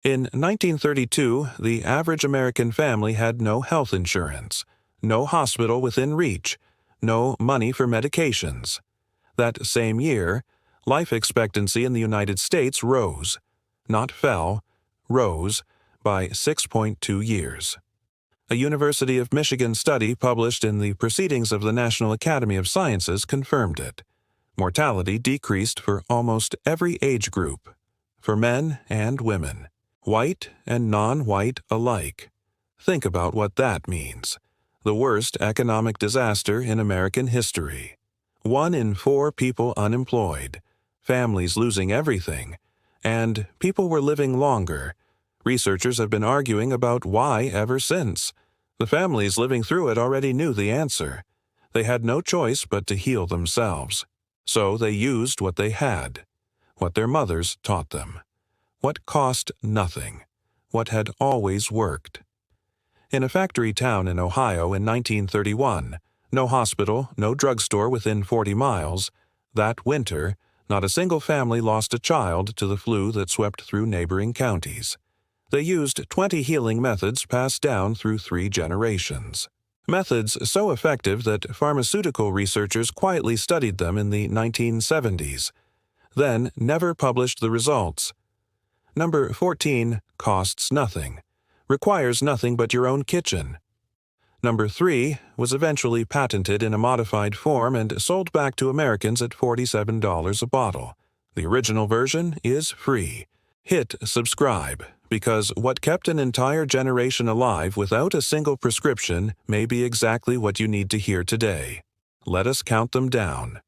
In 1932, the average American family had no health insurance, no hospital within reach, no money for medications. That same year, life expectancy in the United States rose, not fell, rose by 6.2 years. A University of Michigan study published in the Proceedings of the National Academy of Sciences confirmed it. Mortality decreased for almost every age group, for men and women, white and non-white alike. Think about what that means. The worst economic disaster in American history. 1 in 4 people unemployed, families losing everything, and people were living longer. Researchers have been arguing about why ever since. The families living through it already knew the answer. They had no choice but to heal themselves. So they used what they had, what their mothers taught them, what cost nothing, what had always worked. In a factory town in Ohio in 1931, no hospital, no drugstore within 40 miles, that winter, not a single family lost a child to the flu that swept through neighboring counties. They used 20 healing methods passed down through 3 generations. Methods so effective that pharmaceutical researchers quietly studied them in the 1970s, then never published the results. Number 14 costs nothing, requires nothing but your own kitchen. Number 3 was eventually patented in a modified form and sold back to Americans at $47 a bottle. The original version is free. Hit subscribe, because what kept an entire generation alive without a single prescription may be exactly what you need to hear today. Let us count them down.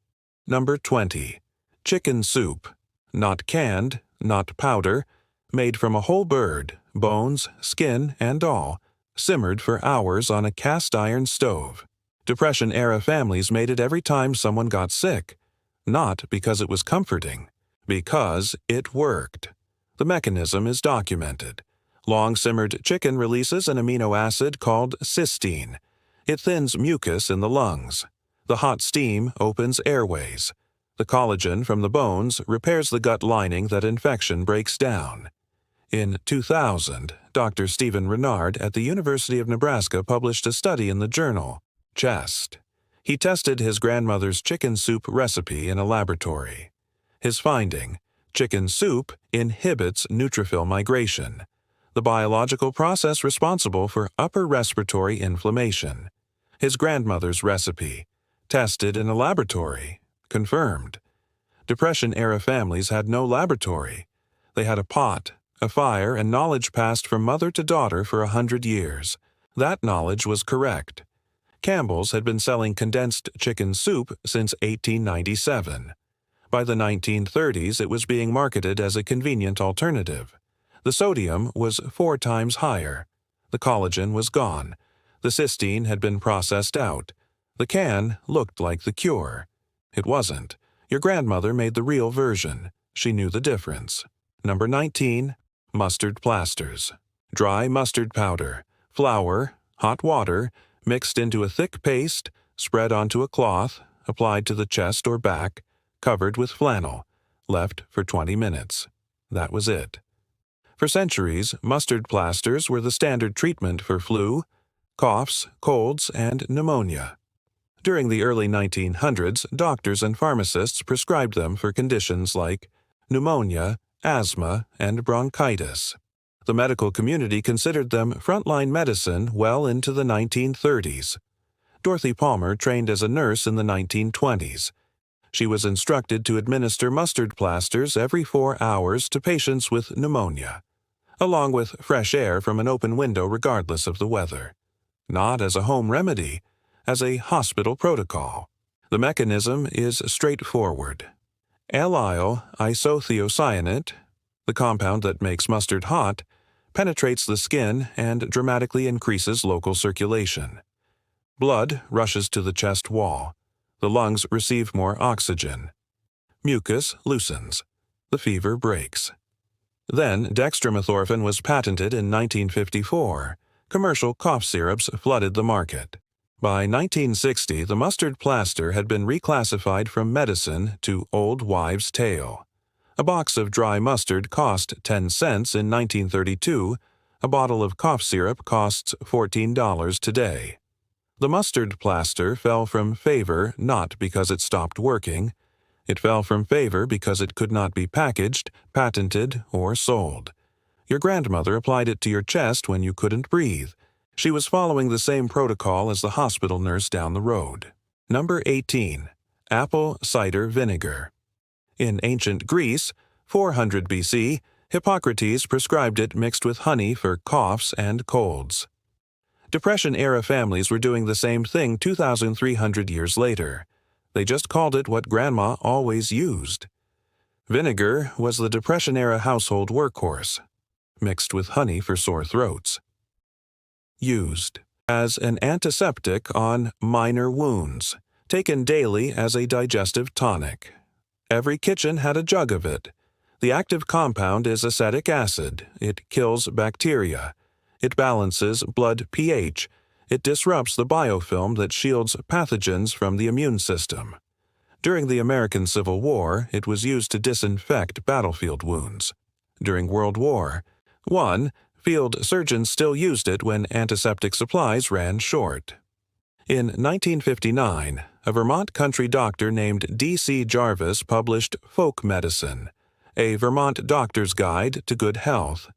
Number 20. Chicken soup. Not canned, not powder, made from a whole bird, bones, skin, and all, simmered for hours on a cast-iron stove. Depression-era families made it every time someone got sick, not because it was comforting, because it worked. The mechanism is documented. Long-simmered chicken releases an amino acid called cysteine. It thins mucus in the lungs. The hot steam opens airways. The collagen from the bones repairs the gut lining that infection breaks down. In 2000, Dr. Stephen Renard at the University of Nebraska published a study in the journal Chest. He tested his grandmother's chicken soup recipe in a laboratory. His finding: chicken soup inhibits neutrophil migration, the biological process responsible for upper respiratory inflammation. His grandmother's recipe, tested in a laboratory, confirmed. Depression-era families had no laboratory. They had a pot, a fire, and knowledge passed from mother to daughter for 100 years. That knowledge was correct. Campbell's had been selling condensed chicken soup since 1897. By the 1930s, it was being marketed as a convenient alternative. The sodium was 4 times higher. The collagen was gone. The cysteine had been processed out. The can looked like the cure. It wasn't. Your grandmother made the real version. She knew the difference. Number 19. Mustard plasters. Dry mustard powder, flour, hot water, mixed into a thick paste, spread onto a cloth, applied to the chest or back, covered with flannel, left for 20 minutes. That was it. For centuries, mustard plasters were the standard treatment for flu, coughs, colds, and pneumonia. During the early 1900s, doctors and pharmacists prescribed them for conditions like pneumonia, asthma, and bronchitis. The medical community considered them frontline medicine well into the 1930s. Dorothy Palmer trained as a nurse in the 1920s. She was instructed to administer mustard plasters every 4 hours to patients with pneumonia, along with fresh air from an open window regardless of the weather. Not as a home remedy, as a hospital protocol. The mechanism is straightforward. Allyl isothiocyanate, the compound that makes mustard hot, penetrates the skin and dramatically increases local circulation. Blood rushes to the chest wall. The lungs receive more oxygen. Mucus loosens. The fever breaks. Then dextromethorphan was patented in 1954. Commercial cough syrups flooded the market. By 1960, the mustard plaster had been reclassified from medicine to old wives' tale. A box of dry mustard cost 10 cents in 1932. A bottle of cough syrup costs $14 today. The mustard plaster fell from favor not because it stopped working. It fell from favor because it could not be packaged, patented, or sold. Your grandmother applied it to your chest when you couldn't breathe. She was following the same protocol as the hospital nurse down the road. Number 18. Apple cider vinegar. In ancient Greece, 400 BC, Hippocrates prescribed it mixed with honey for coughs and colds. Depression-era families were doing the same thing 2,300 years later. They just called it what Grandma always used. Vinegar was the Depression-era household workhorse, mixed with honey for sore throats. Used as an antiseptic on minor wounds, taken daily as a digestive tonic. Every kitchen had a jug of it. The active compound is acetic acid. It kills bacteria. It balances blood pH. It disrupts the biofilm that shields pathogens from the immune system. During the American Civil War, it was used to disinfect battlefield wounds. During World War I, field surgeons still used it when antiseptic supplies ran short. In 1959, a Vermont country doctor named D.C. Jarvis published Folk Medicine, a Vermont doctor's guide to good health.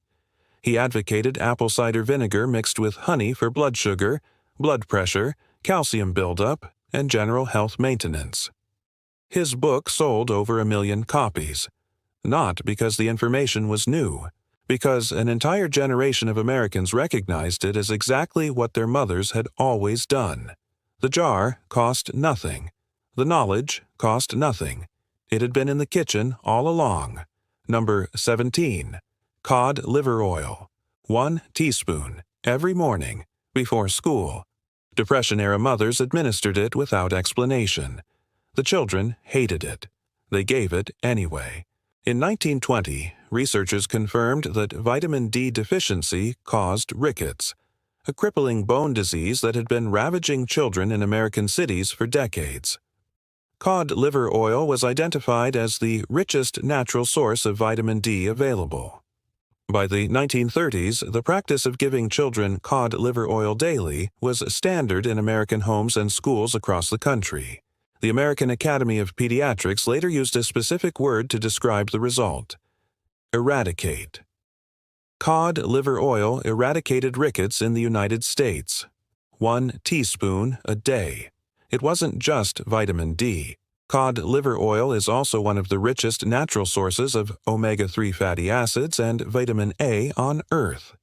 He advocated apple cider vinegar mixed with honey for blood sugar, blood pressure, calcium buildup, and general health maintenance. His book sold over 1 million copies, not because the information was new, because an entire generation of Americans recognized it as exactly what their mothers had always done. The jar cost nothing. The knowledge cost nothing. It had been in the kitchen all along. Number 17. Cod liver oil. 1 teaspoon every morning before school. Depression-era mothers administered it without explanation. The children hated it. They gave it anyway. In 1920, researchers confirmed that vitamin D deficiency caused rickets, a crippling bone disease that had been ravaging children in American cities for decades. Cod liver oil was identified as the richest natural source of vitamin D available. By the 1930s, the practice of giving children cod liver oil daily was standard in American homes and schools across the country. The American Academy of Pediatrics later used a specific word to describe the result: eradicate. Cod liver oil eradicated rickets in the United States. 1 teaspoon a day. It wasn't just vitamin D. Cod liver oil is also one of the richest natural sources of omega-3 fatty acids and vitamin A on Earth.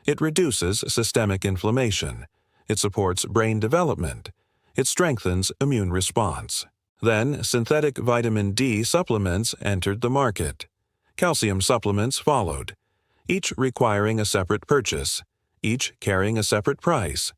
It reduces systemic inflammation. It supports brain development. It strengthens immune response. Then, synthetic vitamin D supplements entered the market. Calcium supplements followed, each requiring a separate purchase, each carrying a separate price.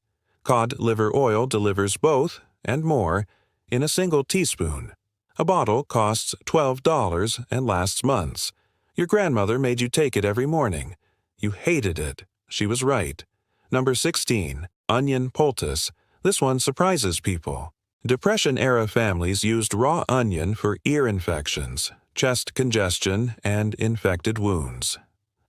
Cod liver oil delivers both, and more, in a single teaspoon. A bottle costs $12 and lasts months. Your grandmother made you take it every morning. You hated it. She was right. Number 16. Onion poultice. This one surprises people. Depression-era families used raw onion for ear infections, chest congestion, and infected wounds.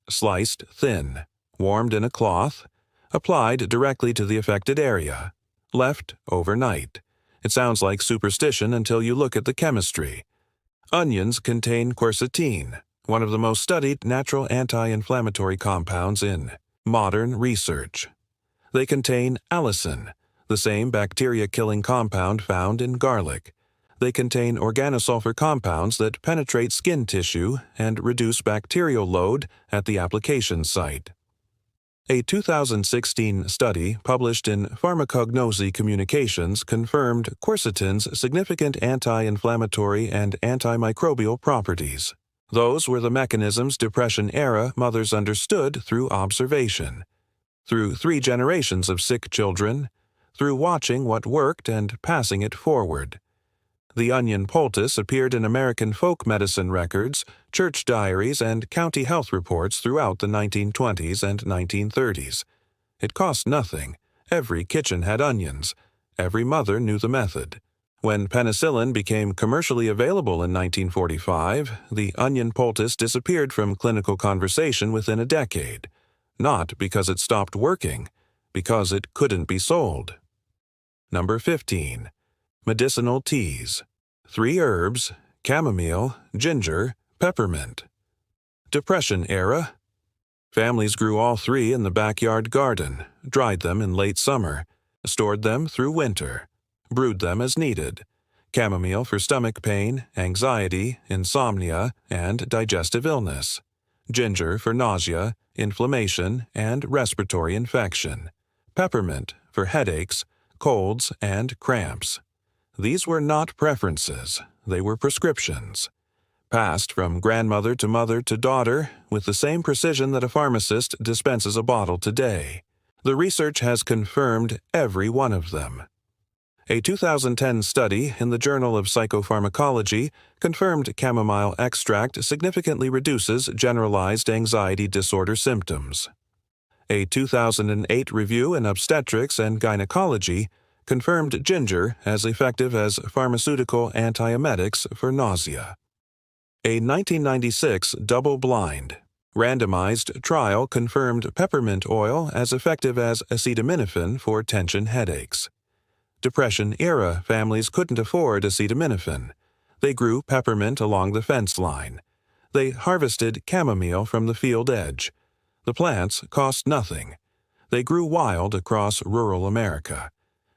Sliced thin, warmed in a cloth, applied directly to the affected area, left overnight. It sounds like superstition until you look at the chemistry. Onions contain quercetin, one of the most studied natural anti-inflammatory compounds in modern research. They contain allicin, the same bacteria-killing compound found in garlic. They contain organosulfur compounds that penetrate skin tissue and reduce bacterial load at the application site. A 2016 study published in Pharmacognosy Communications confirmed quercetin's significant anti-inflammatory and antimicrobial properties. Those were the mechanisms Depression-era mothers understood through observation, through 3 generations of sick children, through watching what worked and passing it forward. The onion poultice appeared in American folk medicine records, church diaries, and county health reports throughout the 1920s and 1930s. It cost nothing. Every kitchen had onions. Every mother knew the method. When penicillin became commercially available in 1945, the onion poultice disappeared from clinical conversation within a decade, not because it stopped working, because it couldn't be sold. Number 15. Medicinal teas. 3 herbs: chamomile, ginger, peppermint. Depression era. Families grew all 3 in the backyard garden, dried them in late summer, stored them through winter, brewed them as needed. Chamomile for stomach pain, anxiety, insomnia, and digestive illness. Ginger for nausea, inflammation, and respiratory infection. Peppermint for headaches, colds, and cramps. These were not preferences, they were prescriptions. Passed from grandmother to mother to daughter with the same precision that a pharmacist dispenses a bottle today. The research has confirmed every one of them. A 2010 study in the Journal of Psychopharmacology confirmed chamomile extract significantly reduces generalized anxiety disorder symptoms. A 2008 review in Obstetrics and Gynecology confirmed ginger as effective as pharmaceutical antiemetics for nausea. A 1996 double-blind, randomized trial confirmed peppermint oil as effective as acetaminophen for tension headaches. Depression-era families couldn't afford acetaminophen. They grew peppermint along the fence line. They harvested chamomile from the field edge. The plants cost nothing. They grew wild across rural America,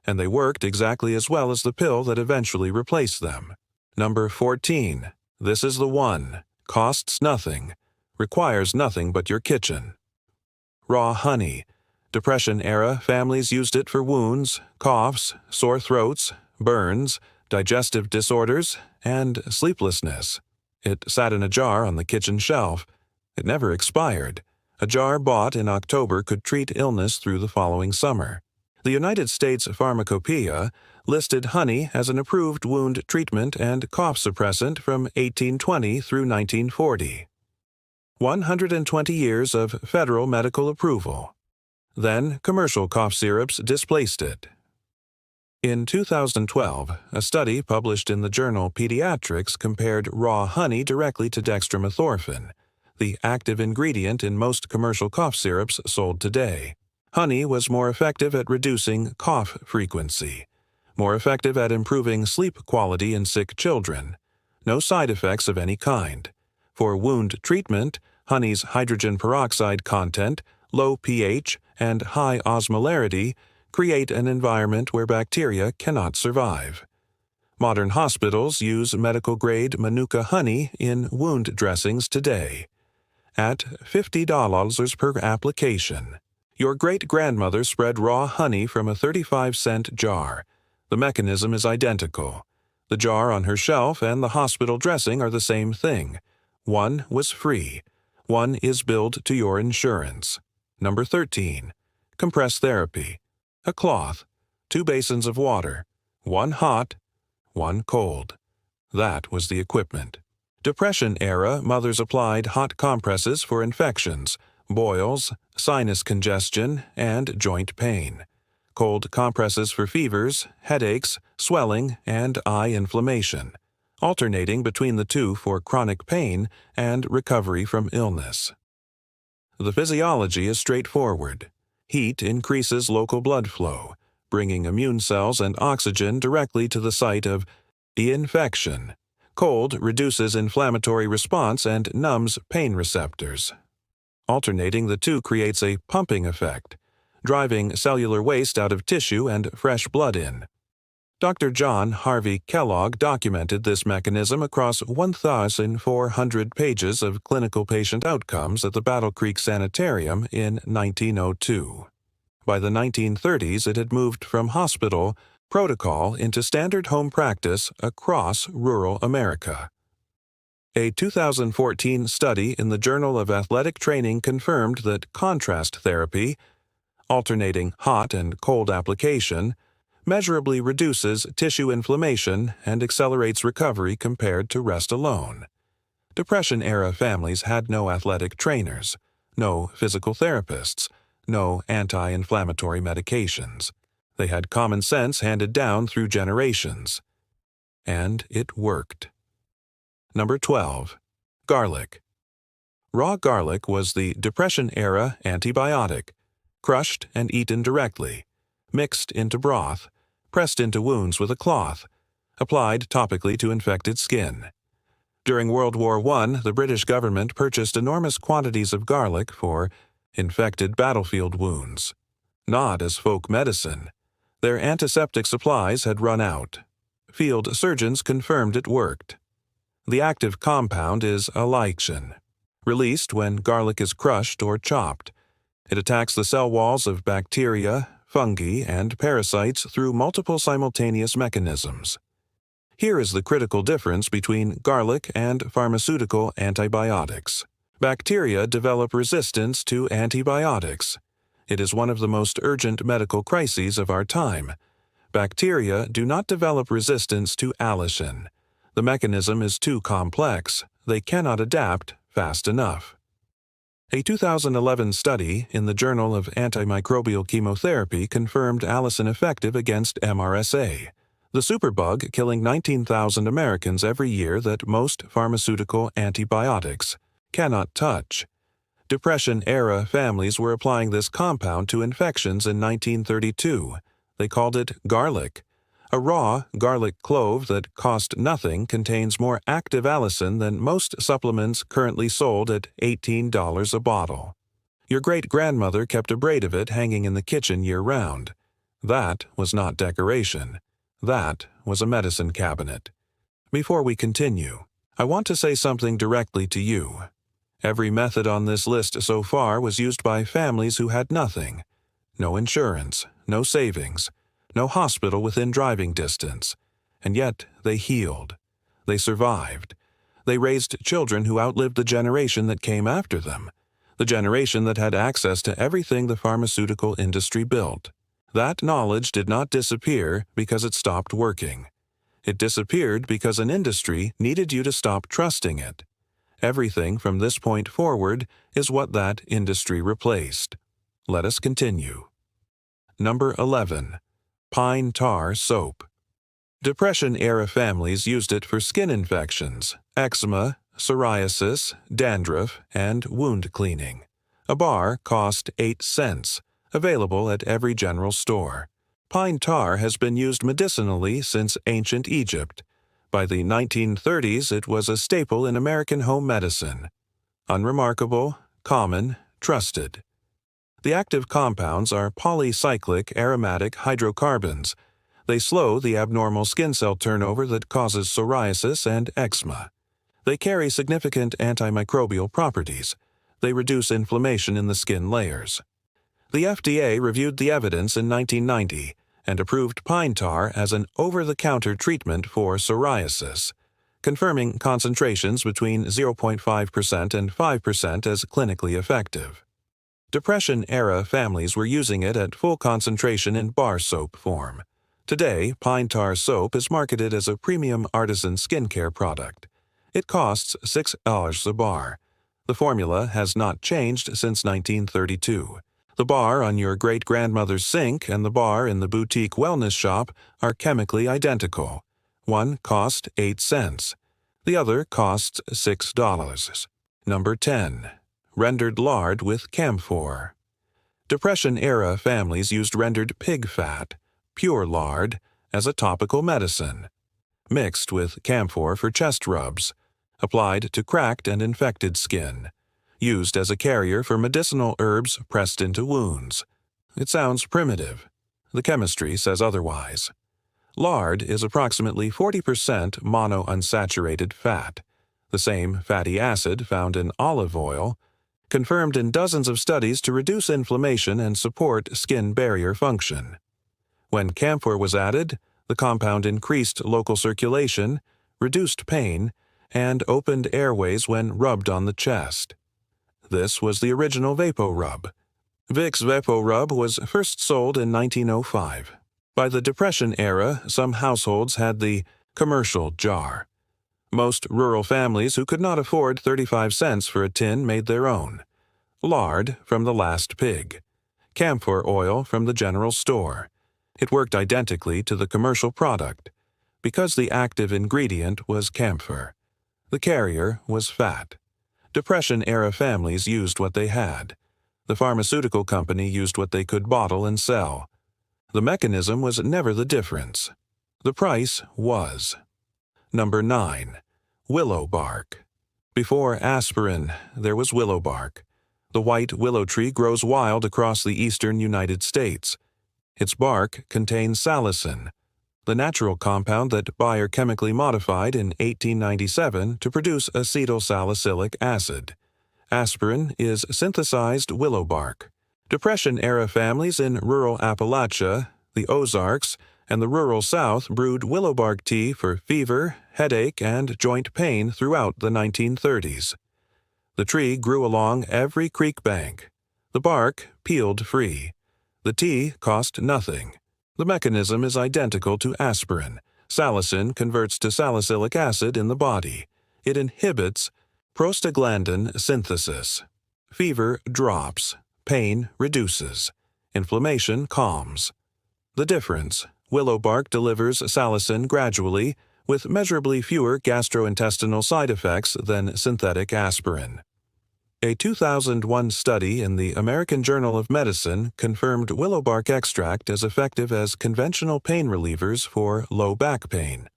and they worked exactly as well as the pill that eventually replaced them. Number 14. This is the one. Costs nothing. Requires nothing but your kitchen. Raw honey. Depression-era families used it for wounds, coughs, sore throats, burns, digestive disorders, and sleeplessness. It sat in a jar on the kitchen shelf. It never expired. A jar bought in October could treat illness through the following summer. The United States Pharmacopoeia listed honey as an approved wound treatment and cough suppressant from 1820 through 1940. 120 years of federal medical approval. Then commercial cough syrups displaced it. In 2012, a study published in the journal Pediatrics compared raw honey directly to dextromethorphan, the active ingredient in most commercial cough syrups sold today. Honey was more effective at reducing cough frequency, more effective at improving sleep quality in sick children. No side effects of any kind. For wound treatment, honey's hydrogen peroxide content, low pH, and high osmolarity create an environment where bacteria cannot survive. Modern hospitals use medical-grade Manuka honey in wound dressings today. At $50 per application. Your great-grandmother spread raw honey from a 35-cent jar. The mechanism is identical. The jar on her shelf and the hospital dressing are the same thing. One was free. One is billed to your insurance. Number 13. Compress therapy. A cloth. 2 basins of water. 1 hot, 1 cold. That was the equipment. Depression-era mothers applied hot compresses for infections, boils, sinus congestion, and joint pain. Cold compresses for fevers, headaches, swelling, and eye inflammation, alternating between the two for chronic pain and recovery from illness. The physiology is straightforward. Heat increases local blood flow, bringing immune cells and oxygen directly to the site of infection. Cold reduces inflammatory response and numbs pain receptors. Alternating the two creates a pumping effect, driving cellular waste out of tissue and fresh blood in. Dr. John Harvey Kellogg documented this mechanism across 1,400 pages of clinical patient outcomes at the Battle Creek Sanitarium in 1902. By the 1930s, it had moved from hospital protocol into standard home practice across rural America. A 2014 study in the Journal of Athletic Training confirmed that contrast therapy, alternating hot and cold application, measurably reduces tissue inflammation and accelerates recovery compared to rest alone. Depression-era families had no athletic trainers, no physical therapists, no anti-inflammatory medications. They had common sense handed down through generations. and it worked. Number 12. Garlic. Raw garlic was the Depression-era antibiotic, crushed and eaten directly, mixed into broth, pressed into wounds with a cloth, applied topically to infected skin. During World War I, the British government purchased enormous quantities of garlic for infected battlefield wounds. Not as folk medicine. Their antiseptic supplies had run out. Field surgeons confirmed it worked. The active compound is a lichen, released when garlic is crushed or chopped. It attacks the cell walls of bacteria, fungi, and parasites through multiple simultaneous mechanisms. Here is the critical difference between garlic and pharmaceutical antibiotics. Bacteria develop resistance to antibiotics. It is one of the most urgent medical crises of our time. Bacteria do not develop resistance to allicin. The mechanism is too complex. They cannot adapt fast enough. A 2011 study in the Journal of Antimicrobial Chemotherapy confirmed allicin effective against MRSA, the superbug killing 19,000 Americans every year that most pharmaceutical antibiotics cannot touch. Depression-era families were applying this compound to infections in 1932. They called it garlic. A raw garlic clove that cost nothing contains more active allicin than most supplements currently sold at $18 a bottle. Your great-grandmother kept a braid of it hanging in the kitchen year-round. That was not decoration. That was a medicine cabinet. Before we continue, I want to say something directly to you. Every method on this list so far was used by families who had nothing. No insurance, no savings, no hospital within driving distance. And yet they healed. They survived. They raised children who outlived the generation that came after them, the generation that had access to everything the pharmaceutical industry built. That knowledge did not disappear because it stopped working. It disappeared because an industry needed you to stop trusting it. Everything from this point forward is what that industry replaced. Let us continue. Number 11. Pine tar soap. Depression-era families used it for skin infections, eczema, psoriasis, dandruff, and wound cleaning. A bar cost 8 cents, available at every general store. Pine tar has been used medicinally since ancient Egypt. By the 1930s, it was a staple in American home medicine. Unremarkable, common, trusted. The active compounds are polycyclic aromatic hydrocarbons. They slow the abnormal skin cell turnover that causes psoriasis and eczema. They carry significant antimicrobial properties. They reduce inflammation in the skin layers. The FDA reviewed the evidence in 1990 and approved pine tar as an over-the-counter treatment for psoriasis, confirming concentrations between 0.5% and 5% as clinically effective. Depression-era families were using it at full concentration in bar soap form. Today, pine tar soap is marketed as a premium artisan skincare product. It costs $6 a bar. The formula has not changed since 1932. The bar on your great-grandmother's sink and the bar in the boutique wellness shop are chemically identical. One costs 8 cents. The other costs $6. Number 10. Rendered lard with camphor. Depression-era families used rendered pig fat, pure lard, as a topical medicine, mixed with camphor for chest rubs, applied to cracked and infected skin, used as a carrier for medicinal herbs pressed into wounds. It sounds primitive. The chemistry says otherwise. Lard is approximately 40% monounsaturated fat, the same fatty acid found in olive oil, confirmed in dozens of studies to reduce inflammation and support skin barrier function. When camphor was added, the compound increased local circulation, reduced pain, and opened airways when rubbed on the chest. This was the original VapoRub. Vicks VapoRub was first sold in 1905. By the Depression era, some households had the commercial jar. Most rural families who could not afford 35 cents for a tin made their own. Lard from the last pig. Camphor oil from the general store. It worked identically to the commercial product. because the active ingredient was camphor. The carrier was fat. Depression-era families used what they had. The pharmaceutical company used what they could bottle and sell. The mechanism was never the difference. The price was. Number 9. Willow bark. Before aspirin, there was willow bark. The white willow tree grows wild across the eastern United States. Its bark contains salicin, the natural compound that Bayer chemically modified in 1897 to produce acetylsalicylic acid. Aspirin is synthesized willow bark. Depression-era families in rural Appalachia, the Ozarks, and the rural South brewed willow bark tea for fever, headache, and joint pain throughout the 1930s. The tree grew along every creek bank. The bark peeled free. The tea cost nothing. The mechanism is identical to aspirin. Salicin converts to salicylic acid in the body. It inhibits prostaglandin synthesis. Fever drops. Pain reduces. Inflammation calms. The difference: willow bark delivers salicin gradually, with measurably fewer gastrointestinal side effects than synthetic aspirin. A 2001 study in the American Journal of Medicine confirmed willow bark extract as effective as conventional pain relievers for low back pain.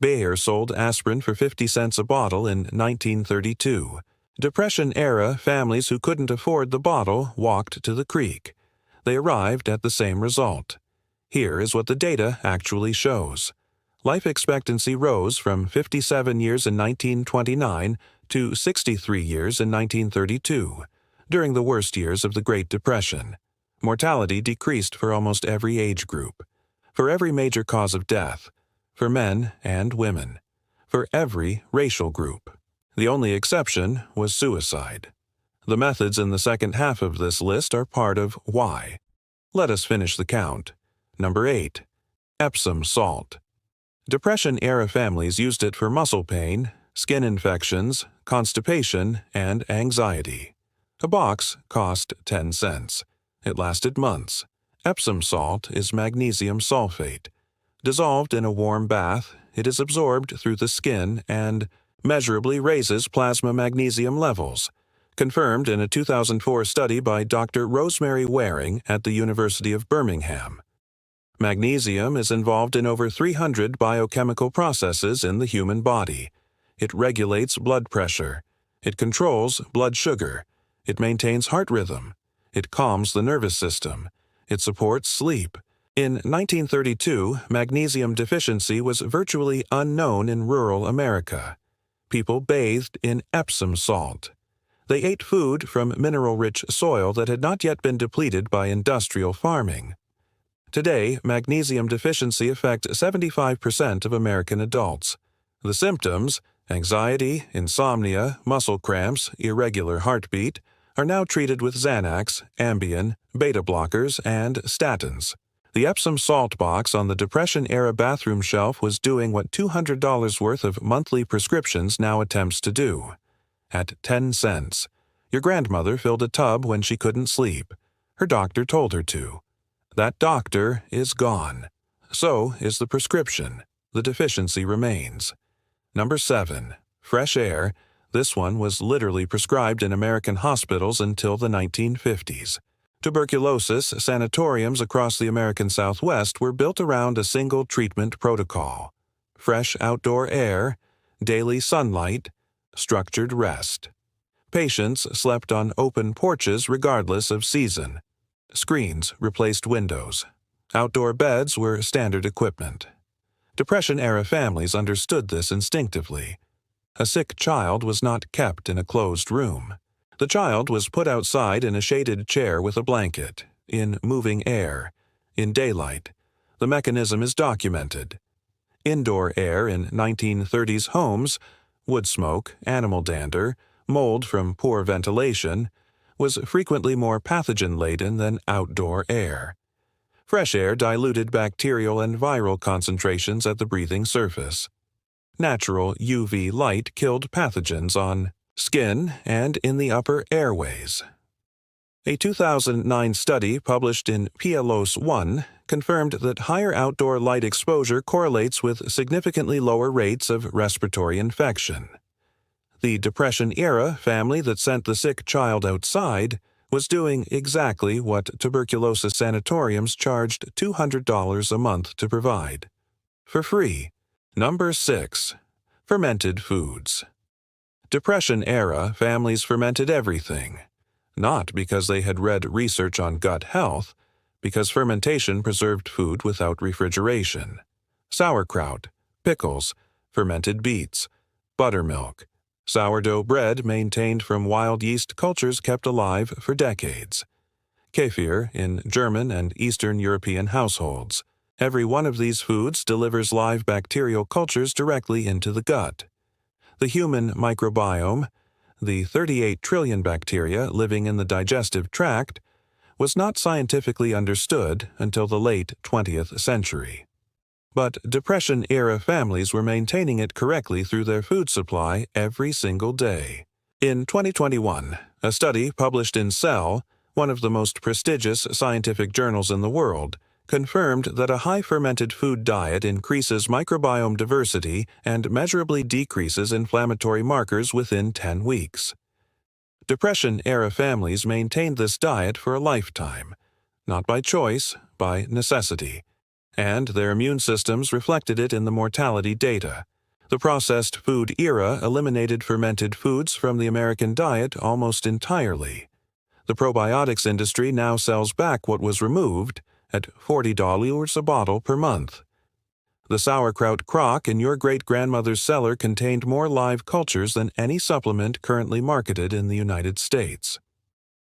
Bayer sold aspirin for 50 cents a bottle in 1932. Depression-era families who couldn't afford the bottle walked to the creek. They arrived at the same result. Here is what the data actually shows. Life expectancy rose from 57 years in 1929 to 63 years in 1932, during the worst years of the Great Depression. Mortality decreased for almost every age group, for every major cause of death, for men and women, for every racial group. The only exception was suicide. The methods in the second half of this list are part of why. Let us finish the count. Number 8. Epsom salt. Depression-era families used it for muscle pain, skin infections, constipation, and anxiety. A box cost 10 cents. It lasted months. Epsom salt is magnesium sulfate. Dissolved in a warm bath, it is absorbed through the skin and measurably raises plasma magnesium levels, confirmed in a 2004 study by Dr. Rosemary Waring at the University of Birmingham. Magnesium is involved in over 300 biochemical processes in the human body. It regulates blood pressure. It controls blood sugar. It maintains heart rhythm. It calms the nervous system. It supports sleep. In 1932, magnesium deficiency was virtually unknown in rural America. People bathed in Epsom salt. They ate food from mineral-rich soil that had not yet been depleted by industrial farming. Today, magnesium deficiency affects 75% of American adults. The symptoms, anxiety, insomnia, muscle cramps, irregular heartbeat, are now treated with Xanax, Ambien, beta blockers, and statins. The Epsom salt box on the Depression-era bathroom shelf was doing what $200 worth of monthly prescriptions now attempts to do. At 10 cents. Your grandmother filled a tub when she couldn't sleep. Her doctor told her to. That doctor is gone. So is the prescription. The deficiency remains. Number 7. Fresh air. This one was literally prescribed in American hospitals until the 1950s. Tuberculosis sanatoriums across the American Southwest were built around a single treatment protocol: fresh outdoor air, daily sunlight, structured rest. Patients slept on open porches regardless of season. Screens replaced windows. Outdoor beds were standard equipment. Depression-era families understood this instinctively. A sick child was not kept in a closed room. The child was put outside in a shaded chair with a blanket, in moving air, in daylight. The mechanism is documented. Indoor air in 1930s homes, wood smoke, animal dander, mold from poor ventilation, was frequently more pathogen-laden than outdoor air. Fresh air diluted bacterial and viral concentrations at the breathing surface. Natural UV light killed pathogens on skin and in the upper airways. A 2009 study published in PLOS 1 confirmed that higher outdoor light exposure correlates with significantly lower rates of respiratory infection. The Depression-era family that sent the sick child outside was doing exactly what tuberculosis sanatoriums charged $200 a month to provide. For free. Number 6. Fermented foods. Depression-era families fermented everything. Not because they had read research on gut health, because fermentation preserved food without refrigeration. Sauerkraut, pickles, fermented beets, buttermilk, sourdough bread maintained from wild yeast cultures kept alive for decades. Kefir in German and Eastern European households. Every one of these foods delivers live bacterial cultures directly into the gut. The human microbiome, the 38 trillion bacteria living in the digestive tract, was not scientifically understood until the late 20th century. But Depression-era families were maintaining it correctly through their food supply every single day. In 2021, a study published in Cell, one of the most prestigious scientific journals in the world, confirmed that a high-fermented food diet increases microbiome diversity and measurably decreases inflammatory markers within 10 weeks. Depression-era families maintained this diet for a lifetime, not by choice, by necessity, and their immune systems reflected it in the mortality data. The processed food era eliminated fermented foods from the American diet almost entirely. The probiotics industry now sells back what was removed at $40 a bottle per month. The sauerkraut crock in your great-grandmother's cellar contained more live cultures than any supplement currently marketed in the United States.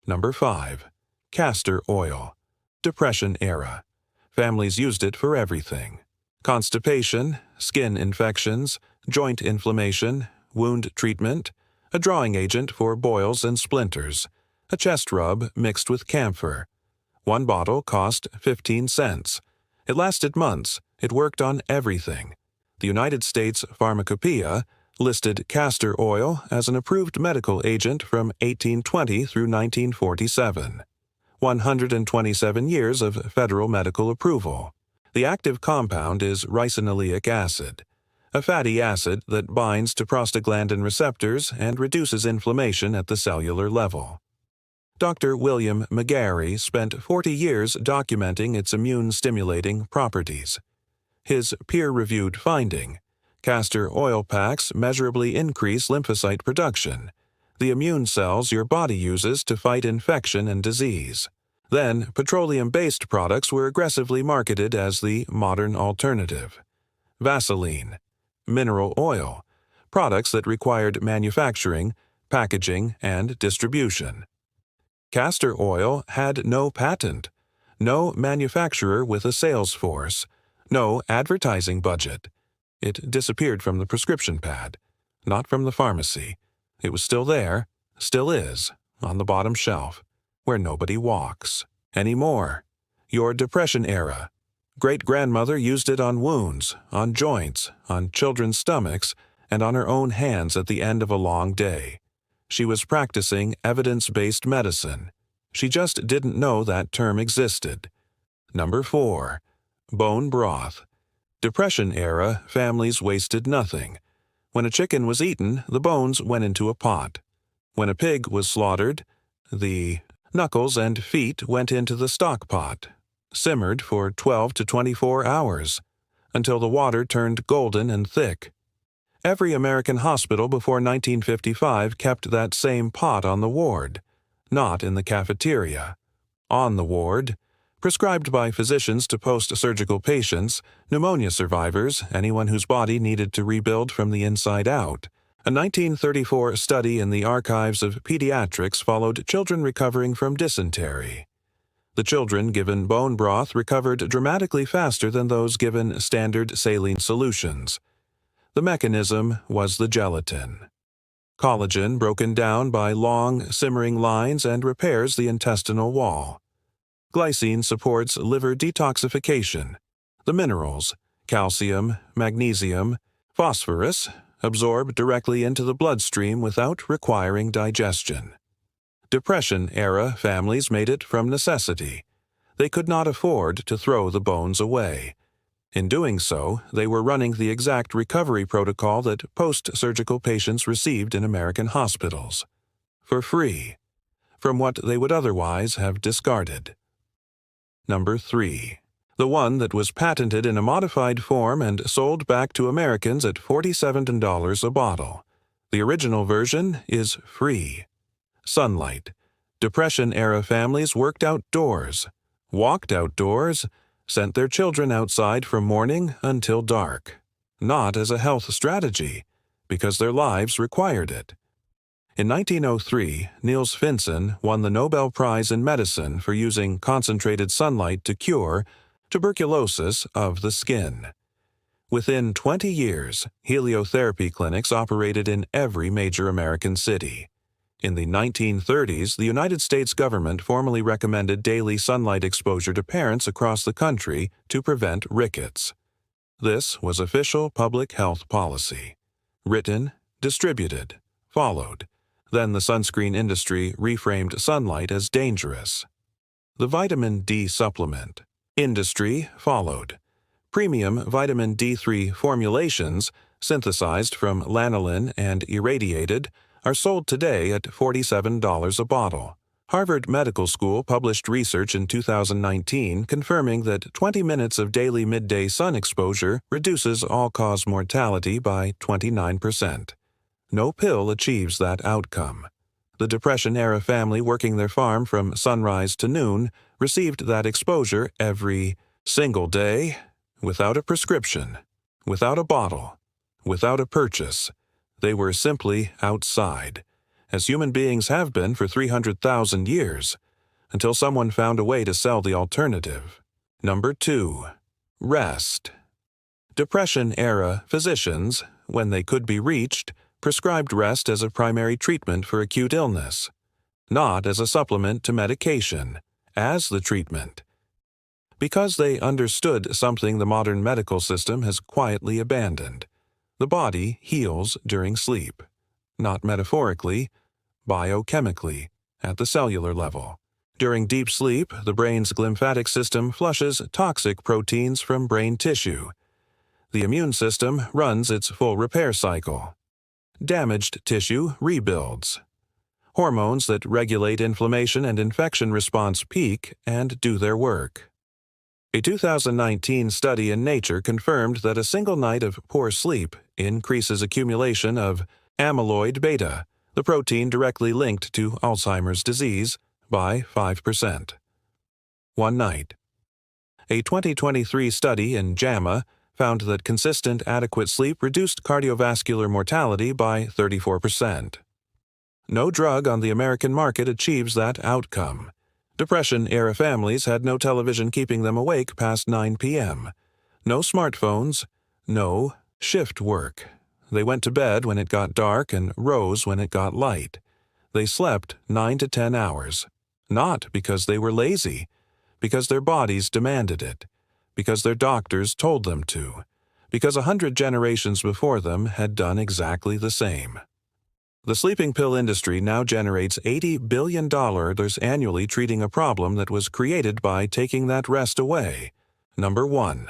Number 5. Castor oil. Depression era. Families used it for everything. Constipation, skin infections, joint inflammation, wound treatment, a drawing agent for boils and splinters, a chest rub mixed with camphor. One bottle cost 15 cents. It lasted months. It worked on everything. The United States Pharmacopoeia listed castor oil as an approved medical agent from 1820 through 1947. 127 years of federal medical approval. The active compound is ricinoleic acid, a fatty acid that binds to prostaglandin receptors and reduces inflammation at the cellular level. Dr. William McGarry spent 40 years documenting its immune-stimulating properties. His peer-reviewed finding: castor oil packs measurably increase lymphocyte production, the immune cells your body uses to fight infection and disease. Then, petroleum-based products were aggressively marketed as the modern alternative. Vaseline, mineral oil, products that required manufacturing, packaging, and distribution. Castor oil had no patent, no manufacturer with a sales force, no advertising budget. It disappeared from the prescription pad, not from the pharmacy. It was still there, still is, on the bottom shelf, where nobody walks anymore. Your Depression era. Great-grandmother used it on wounds, on joints, on children's stomachs, and on her own hands at the end of a long day. She was practicing evidence-based medicine. She just didn't know that term existed. Number 4. Bone broth. Depression-era families wasted nothing. When a chicken was eaten, the bones went into a pot. When a pig was slaughtered, the knuckles and feet went into the stock pot, simmered for 12 to 24 hours, until the water turned golden and thick. Every American hospital before 1955 kept that same pot on the ward, not in the cafeteria. On the ward, prescribed by physicians to post-surgical patients, pneumonia survivors, anyone whose body needed to rebuild from the inside out. A 1934 study in the Archives of Pediatrics followed children recovering from dysentery. The children given bone broth recovered dramatically faster than those given standard saline solutions. The mechanism was the gelatin. Collagen broken down by long, simmering lines and repairs the intestinal wall. Glycine supports liver detoxification. The minerals, calcium, magnesium, phosphorus, absorb directly into the bloodstream without requiring digestion. Depression-era families made it from necessity. They could not afford to throw the bones away. In doing so, they were running the exact recovery protocol that post-surgical patients received in American hospitals. For free. From what they would otherwise have discarded. Number 3. The one that was patented in a modified form and sold back to Americans at $47 a bottle. The original version is free. Sunlight. Depression-era families worked outdoors, walked outdoors, sent their children outside from morning until dark. Not as a health strategy, because their lives required it. In 1903, Niels Finsen won the Nobel Prize in Medicine for using concentrated sunlight to cure tuberculosis of the skin. Within 20 years, heliotherapy clinics operated in every major American city. In the 1930s, the United States government formally recommended daily sunlight exposure to parents across the country to prevent rickets. This was official public health policy. Written, distributed, followed. Then the sunscreen industry reframed sunlight as dangerous. The vitamin D supplement industry followed. Premium vitamin D3 formulations, synthesized from lanolin and irradiated, are sold today at $47 a bottle. Harvard Medical School published research in 2019 confirming that 20 minutes of daily midday sun exposure reduces all-cause mortality by 29%. No pill achieves that outcome. The Depression-era family working their farm from sunrise to noon received that exposure every single day, without a prescription, without a bottle, without a purchase. They were simply outside, as human beings have been for 300,000 years, until someone found a way to sell the alternative. Number 2. Rest. Depression-era physicians, when they could be reached, prescribed rest as a primary treatment for acute illness, not as a supplement to medication, as the treatment. Because they understood something the modern medical system has quietly abandoned. The body heals during sleep, not metaphorically, biochemically, at the cellular level. During deep sleep, the brain's glymphatic system flushes toxic proteins from brain tissue. The immune system runs its full repair cycle. Damaged tissue rebuilds. Hormones that regulate inflammation and infection response peak and do their work. A 2019 study in Nature confirmed that a single night of poor sleep increases accumulation of amyloid beta, the protein directly linked to Alzheimer's disease, by 5%. One night. A 2023 study in JAMA found that consistent adequate sleep reduced cardiovascular mortality by 34%. No drug on the American market achieves that outcome. Depression-era families had no television keeping them awake past 9 p.m. No smartphones, no shift work. They went to bed when it got dark and rose when it got light. They slept 9 to 10 hours, not because they were lazy, because their bodies demanded it, because their doctors told them to, because 100 generations before them had done exactly the same. The sleeping pill industry now generates $80 billion annually treating a problem that was created by taking that rest away. Number 1.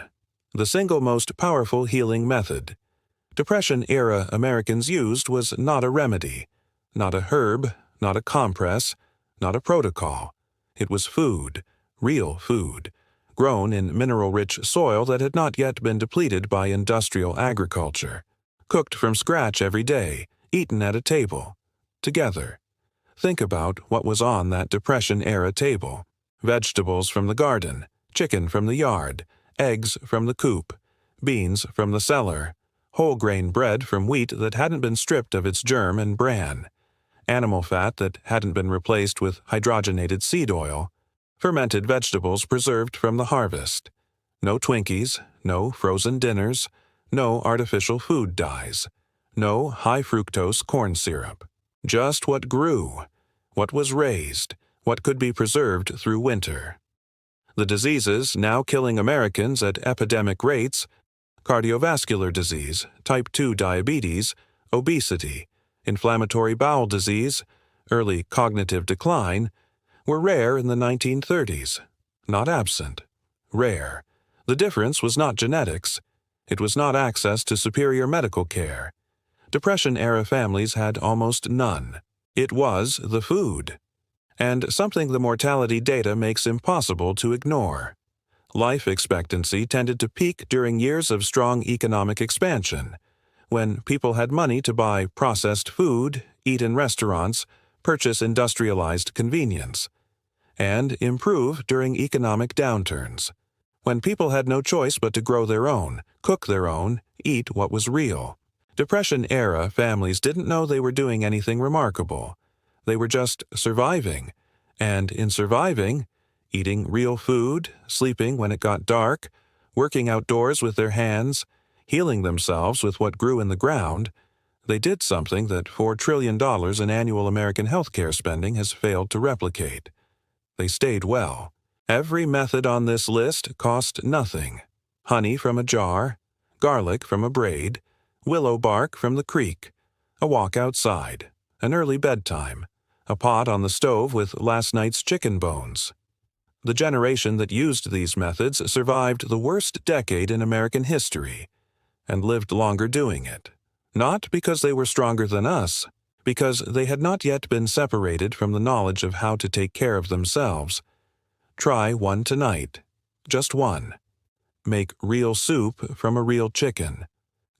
The single most powerful healing method. Depression-era Americans used was not a remedy, not a herb, not a compress, not a protocol. It was food, real food, grown in mineral-rich soil that had not yet been depleted by industrial agriculture, cooked from scratch every day, eaten at a table, together. Think about what was on that Depression-era table. Vegetables from the garden, chicken from the yard, eggs from the coop, beans from the cellar, whole grain bread from wheat that hadn't been stripped of its germ and bran, animal fat that hadn't been replaced with hydrogenated seed oil, fermented vegetables preserved from the harvest. No Twinkies, no frozen dinners, no artificial food dyes. No high-fructose corn syrup. Just what grew, what was raised, what could be preserved through winter. The diseases now killing Americans at epidemic rates: cardiovascular disease, type 2 diabetes, obesity, inflammatory bowel disease, early cognitive decline, were rare in the 1930s. Not absent. Rare. The difference was not genetics. It was not access to superior medical care. Depression-era families had almost none. It was the food. And something the mortality data makes impossible to ignore. Life expectancy tended to peak during years of strong economic expansion, when people had money to buy processed food, eat in restaurants, purchase industrialized convenience, and improve during economic downturns, when people had no choice but to grow their own, cook their own, eat what was real. Depression-era families didn't know they were doing anything remarkable. They were just surviving, and in surviving, eating real food, sleeping when it got dark, working outdoors with their hands, healing themselves with what grew in the ground, they did something that $4 trillion in annual American healthcare spending has failed to replicate. They stayed well. Every method on this list cost nothing. Honey from a jar, garlic from a braid, willow bark from the creek, a walk outside, an early bedtime, a pot on the stove with last night's chicken bones. The generation that used these methods survived the worst decade in American history and lived longer doing it. Not because they were stronger than us, because they had not yet been separated from the knowledge of how to take care of themselves. Try one tonight. Just one. Make real soup from a real chicken.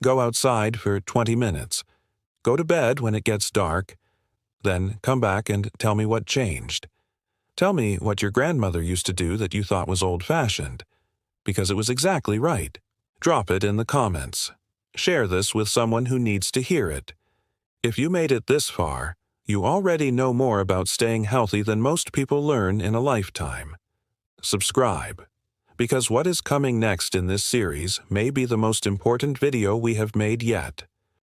Go outside for 20 minutes. Go to bed when it gets dark. Then come back and tell me what changed. Tell me what your grandmother used to do that you thought was old-fashioned, because it was exactly right. Drop it in the comments. Share this with someone who needs to hear it. If you made it this far, you already know more about staying healthy than most people learn in a lifetime. Subscribe, because what is coming next in this series may be the most important video we have made yet.